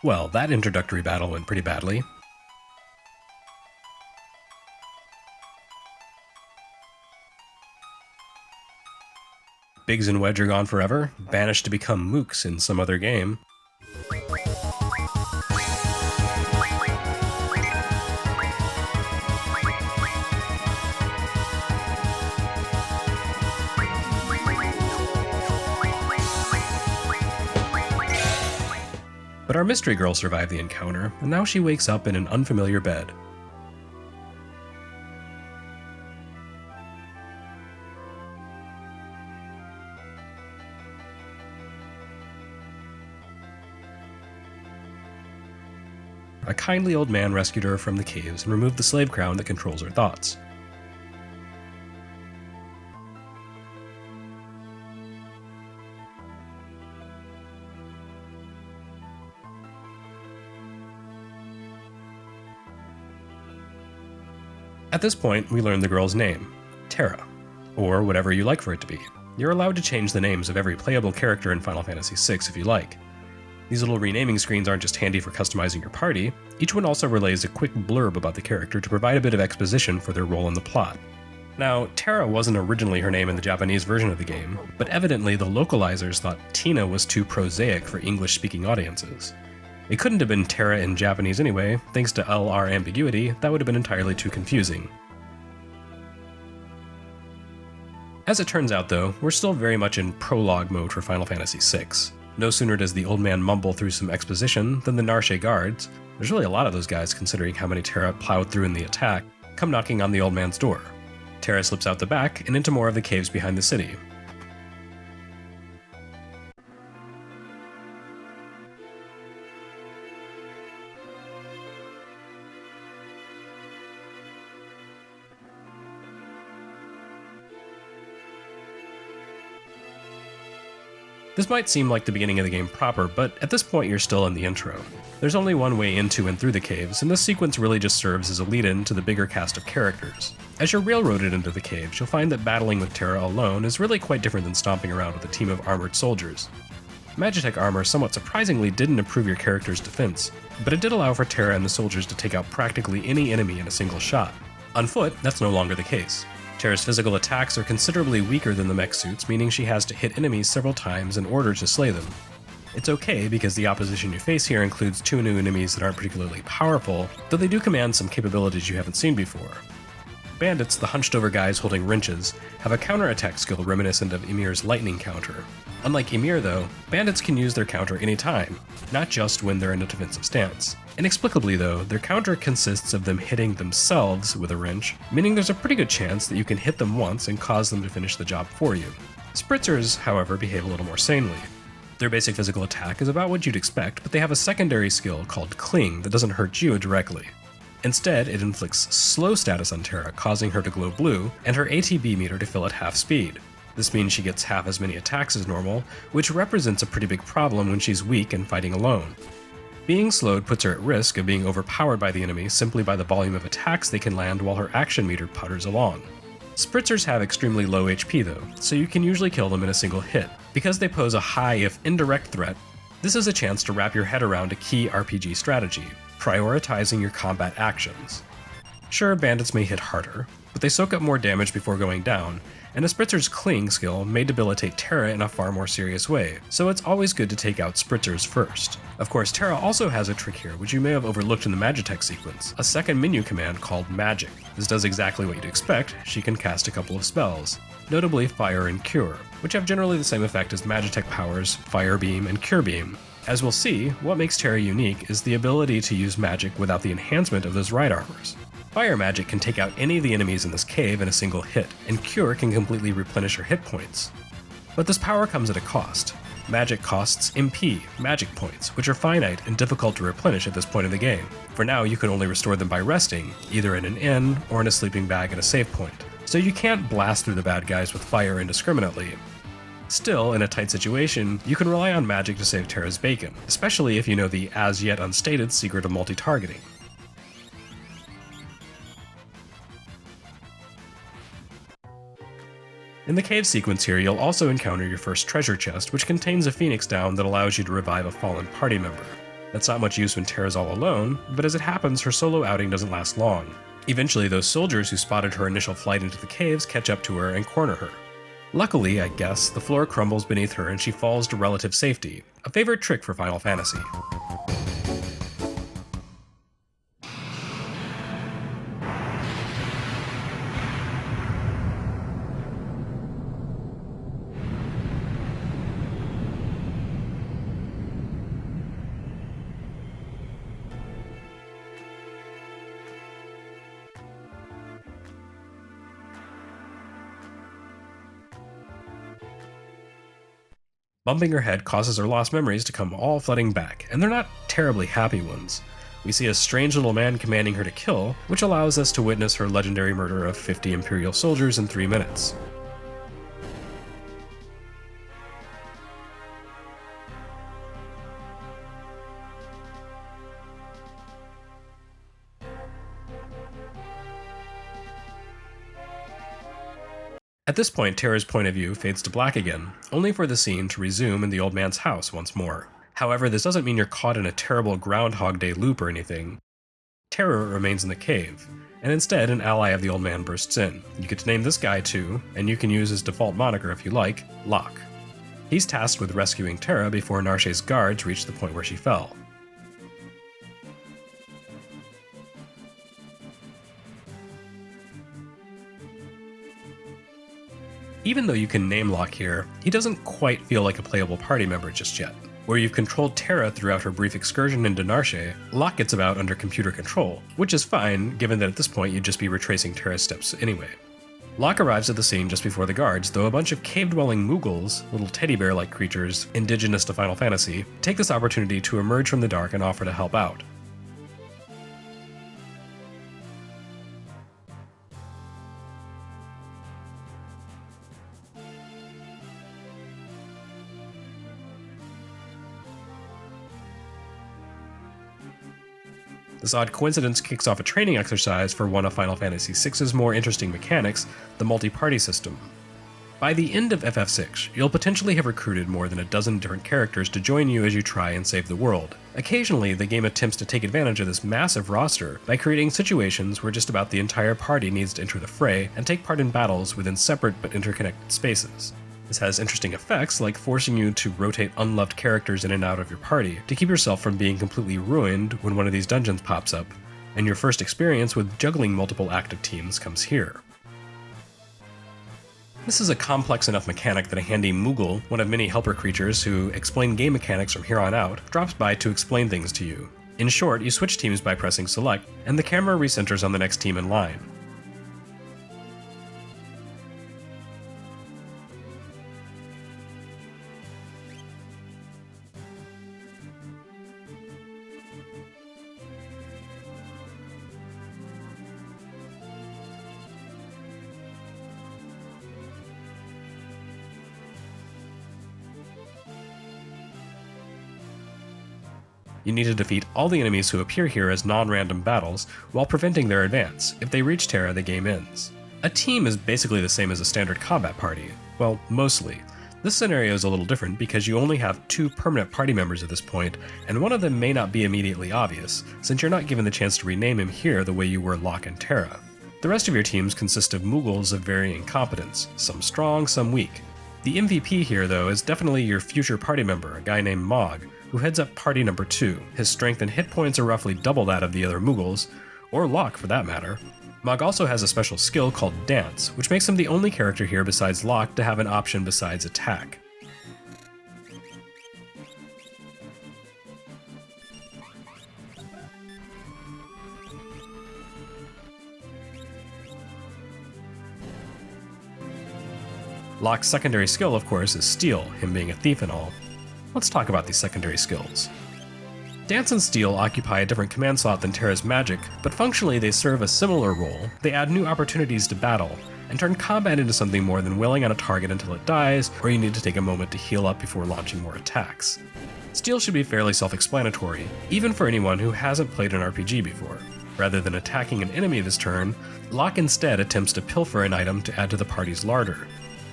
Well, that introductory battle went pretty badly. Biggs and Wedge are gone forever, banished to become mooks in some other game. But our mystery girl survived the encounter, and now she wakes up in an unfamiliar bed. A kindly old man rescued her from the caves and removed the slave crown that controls her thoughts. At this point, we learn the girl's name, Terra, or whatever you like for it to be. You're allowed to change the names of every playable character in Final Fantasy VI if you like. These little renaming screens aren't just handy for customizing your party, each one also relays a quick blurb about the character to provide a bit of exposition for their role in the plot. Now, Terra wasn't originally her name in the Japanese version of the game, but evidently the localizers thought Tina was too prosaic for English-speaking audiences. It couldn't have been Terra in Japanese anyway, thanks to LR ambiguity, that would have been entirely too confusing. As it turns out though, we're still very much in prologue mode for Final Fantasy VI. No sooner does the old man mumble through some exposition than the Narshe guards, there's really a lot of those guys considering how many Terra plowed through in the attack, come knocking on the old man's door. Terra slips out the back and into more of the caves behind the city. This might seem like the beginning of the game proper, but at this point you're still in the intro. There's only one way into and through the caves, and this sequence really just serves as a lead-in to the bigger cast of characters. As you're railroaded into the caves, you'll find that battling with Terra alone is really quite different than stomping around with a team of armored soldiers. Magitech armor somewhat surprisingly didn't improve your character's defense, but it did allow for Terra and the soldiers to take out practically any enemy in a single shot. On foot, that's no longer the case. Terra's physical attacks are considerably weaker than the mech suits, meaning she has to hit enemies several times in order to slay them. It's okay because the opposition you face here includes two new enemies that aren't particularly powerful, though they do command some capabilities you haven't seen before. Bandits, the hunched-over guys holding wrenches, have a counterattack skill reminiscent of Ymir's lightning counter. Unlike Ymir though, bandits can use their counter anytime, not just when they're in a defensive stance. Inexplicably though, their counter consists of them hitting themselves with a wrench, meaning there's a pretty good chance that you can hit them once and cause them to finish the job for you. Spritzers, however, behave a little more sanely. Their basic physical attack is about what you'd expect, but they have a secondary skill called Cling that doesn't hurt you directly. Instead, it inflicts slow status on Terra, causing her to glow blue, and her ATB meter to fill at half speed. This means she gets half as many attacks as normal, which represents a pretty big problem when she's weak and fighting alone. Being slowed puts her at risk of being overpowered by the enemy simply by the volume of attacks they can land while her action meter putters along. Spritzers have extremely low HP though, so you can usually kill them in a single hit. Because they pose a high if indirect threat, this is a chance to wrap your head around a key RPG strategy, prioritizing your combat actions. Sure, bandits may hit harder, but they soak up more damage before going down, and a Spritzer's Cling skill may debilitate Terra in a far more serious way, so it's always good to take out Spritzers first. Of course, Terra also has a trick here, which you may have overlooked in the Magitech sequence, a second menu command called Magic. This does exactly what you'd expect, she can cast a couple of spells, notably Fire and Cure, which have generally the same effect as Magitech powers Fire Beam and Cure Beam. As we'll see, what makes Terra unique is the ability to use magic without the enhancement of those ride armors. Fire magic can take out any of the enemies in this cave in a single hit, and Cure can completely replenish your hit points. But this power comes at a cost. Magic costs MP, magic points, which are finite and difficult to replenish at this point in the game. For now, you can only restore them by resting, either in an inn or in a sleeping bag at a save point. So you can't blast through the bad guys with fire indiscriminately. Still, in a tight situation, you can rely on magic to save Terra's bacon, especially if you know the as-yet unstated secret of multi-targeting. In the cave sequence here, you'll also encounter your first treasure chest, which contains a phoenix down that allows you to revive a fallen party member. That's not much use when Terra's all alone, but as it happens, her solo outing doesn't last long. Eventually, those soldiers who spotted her initial flight into the caves catch up to her and corner her. Luckily, I guess, the floor crumbles beneath her and she falls to relative safety, a favorite trick for Final Fantasy. Bumping her head causes her lost memories to come all flooding back, and they're not terribly happy ones. We see a strange little man commanding her to kill, which allows us to witness her legendary murder of 50 Imperial soldiers in 3 minutes. At this point, Terra's point of view fades to black again, only for the scene to resume in the old man's house once more. However, this doesn't mean you're caught in a terrible Groundhog Day loop or anything. Terra remains in the cave, and instead an ally of the old man bursts in. You get to name this guy too, and you can use his default moniker if you like, Locke. He's tasked with rescuing Terra before Narshe's guards reach the point where she fell. Even though you can name Locke here, he doesn't quite feel like a playable party member just yet. Where you've controlled Terra throughout her brief excursion into Narshe, Locke gets about under computer control, which is fine, given that at this point you'd just be retracing Terra's steps anyway. Locke arrives at the scene just before the guards, though a bunch of cave-dwelling Moogles, little teddy bear-like creatures indigenous to Final Fantasy, take this opportunity to emerge from the dark and offer to help out. This odd coincidence kicks off a training exercise for one of Final Fantasy VI's more interesting mechanics, the multi-party system. By the end of FF6, you'll potentially have recruited more than a dozen different characters to join you as you try and save the world. Occasionally, the game attempts to take advantage of this massive roster by creating situations where just about the entire party needs to enter the fray and take part in battles within separate but interconnected spaces. This has interesting effects, like forcing you to rotate unloved characters in and out of your party to keep yourself from being completely ruined when one of these dungeons pops up, and your first experience with juggling multiple active teams comes here. This is a complex enough mechanic that a handy Moogle, one of many helper creatures who explain game mechanics from here on out, drops by to explain things to you. In short, you switch teams by pressing select, and the camera recenters on the next team in line. You need to defeat all the enemies who appear here as non-random battles while preventing their advance. If they reach Terra, the game ends. A team is basically the same as a standard combat party. Well, mostly. This scenario is a little different because you only have 2 permanent party members at this point, and one of them may not be immediately obvious, since you're not given the chance to rename him here the way you were Locke and Terra. The rest of your teams consist of Moogles of varying competence, some strong, some weak. The MVP here, though, is definitely your future party member, a guy named Mog, who heads up party number 2. His strength and hit points are roughly double that of the other Moogles, or Locke for that matter. Mog also has a special skill called Dance, which makes him the only character here besides Locke to have an option besides attack. Locke's secondary skill, of course, is Steal, him being a thief and all. Let's talk about these secondary skills. Dance and Steal occupy a different command slot than Terra's magic, but functionally they serve a similar role. They add new opportunities to battle, and turn combat into something more than wailing on a target until it dies, or you need to take a moment to heal up before launching more attacks. Steal should be fairly self-explanatory, even for anyone who hasn't played an RPG before. Rather than attacking an enemy this turn, Locke instead attempts to pilfer an item to add to the party's larder.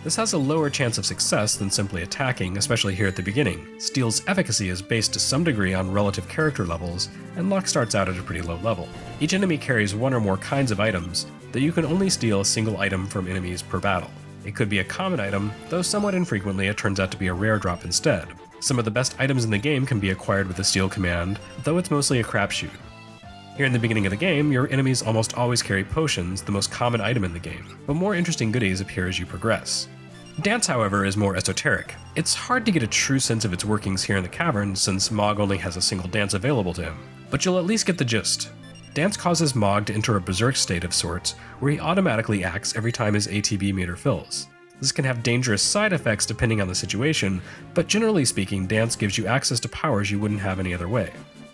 This has a lower chance of success than simply attacking, especially here at the beginning. Steel's efficacy is based to some degree on relative character levels, and Locke starts out at a pretty low level. Each enemy carries one or more kinds of items, though you can only steal a single item from enemies per battle. It could be a common item, though somewhat infrequently it turns out to be a rare drop instead. Some of the best items in the game can be acquired with the steal command, though it's mostly a crapshoot. Here in the beginning of the game, your enemies almost always carry potions, the most common item in the game, but more interesting goodies appear as you progress. Dance, however, is more esoteric. It's hard to get a true sense of its workings here in the cavern since Mog only has a single dance available to him, but you'll at least get the gist. Dance causes Mog to enter a berserk state of sorts, where he automatically acts every time his ATB meter fills. This can have dangerous side effects depending on the situation, but generally speaking, Dance gives you access to powers you wouldn't have any other way.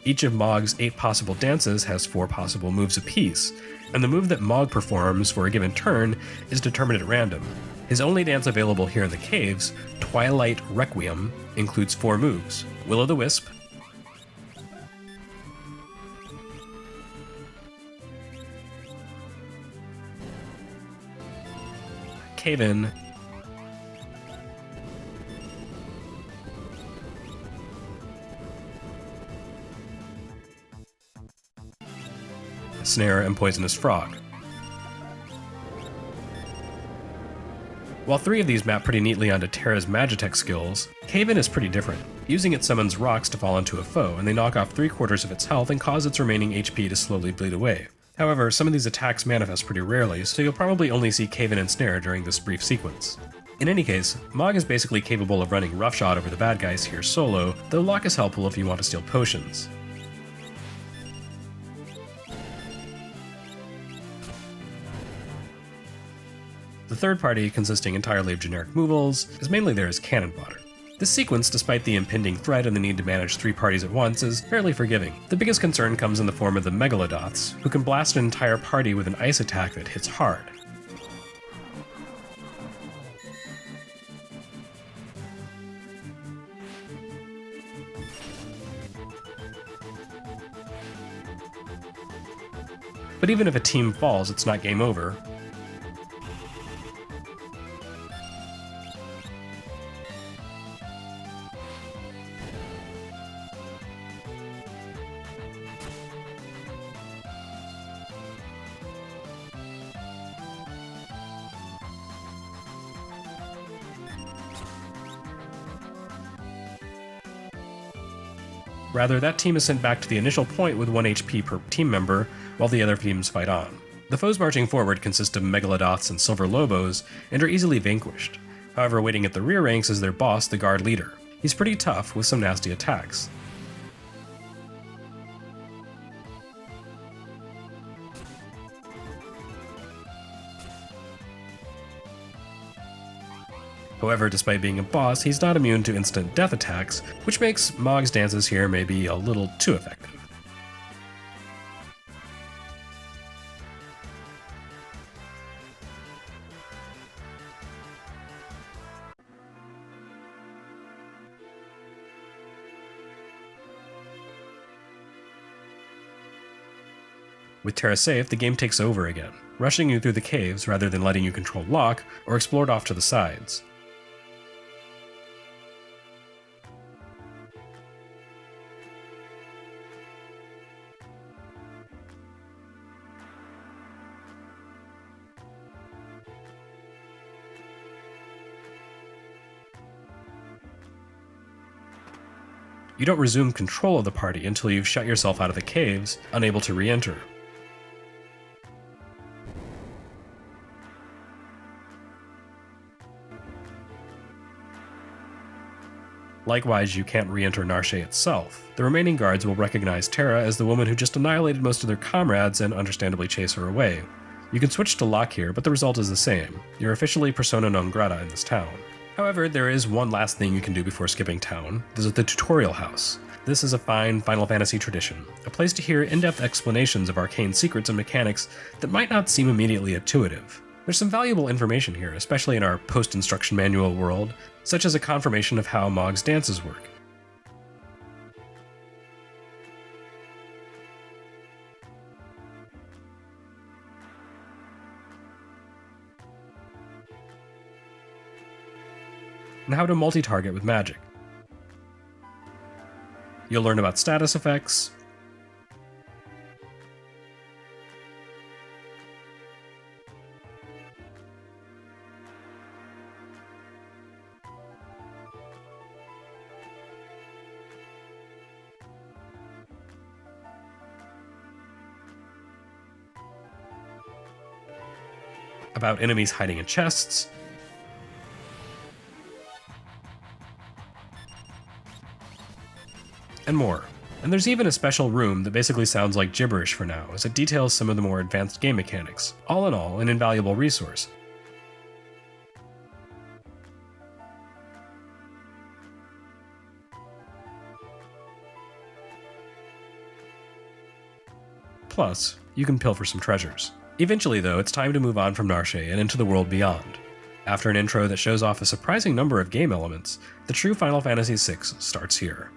Each of Mog's 8 possible dances has 4 possible moves apiece, and the move that Mog performs for a given turn is determined at random. His only dance available here in the caves, Twilight Requiem, includes 4 moves: Will-o'-the-Wisp, Cave-In, Snare, and Poisonous Frog. While 3 of these map pretty neatly onto Terra's Magitech skills, Cave-In is pretty different. Using it summons rocks to fall into a foe, and they knock off 3/4 of its health and cause its remaining HP to slowly bleed away. However, some of these attacks manifest pretty rarely, so you'll probably only see Cave-In and Snare during this brief sequence. In any case, Mog is basically capable of running roughshod over the bad guys here solo, though Locke is helpful if you want to steal potions. The third party, consisting entirely of generic Moogles, is mainly there as cannon fodder. This sequence, despite the impending threat and the need to manage 3 parties at once, is fairly forgiving. The biggest concern comes in the form of the Megalodots, who can blast an entire party with an ice attack that hits hard. But even if a team falls, it's not game over. Rather, that team is sent back to the initial point with 1 HP per team member, while the other teams fight on. The foes marching forward consist of Megalodots and Silver Lobos, and are easily vanquished. However, waiting at the rear ranks is their boss, the Guard Leader. He's pretty tough, with some nasty attacks. However, despite being a boss, he's not immune to instant death attacks, which makes Mog's dances here maybe a little too effective. With Terra safe, the game takes over again, rushing you through the caves rather than letting you control Locke or explore it off to the sides. You don't resume control of the party until you've shut yourself out of the caves, unable to re-enter. Likewise, you can't re-enter Narshe itself. The remaining guards will recognize Terra as the woman who just annihilated most of their comrades and understandably chase her away. You can switch to Locke here, but the result is the same. You're officially persona non grata in this town. However, there is one last thing you can do before skipping town. This is the tutorial house. This is a fine Final Fantasy tradition, a place to hear in-depth explanations of arcane secrets and mechanics that might not seem immediately intuitive. There's some valuable information here, especially in our post-instruction manual world, such as a confirmation of how Mog's dances work. and how to multi-target with magic. You'll learn about status effects, about enemies hiding in chests, and more. And there's even a special room that basically sounds like gibberish for now, as it details some of the more advanced game mechanics. All in all, an invaluable resource. Plus, you can pilfer some treasures. Eventually though, it's time to move on from Narshe and into the world beyond. After an intro that shows off a surprising number of game elements, the true Final Fantasy VI starts here.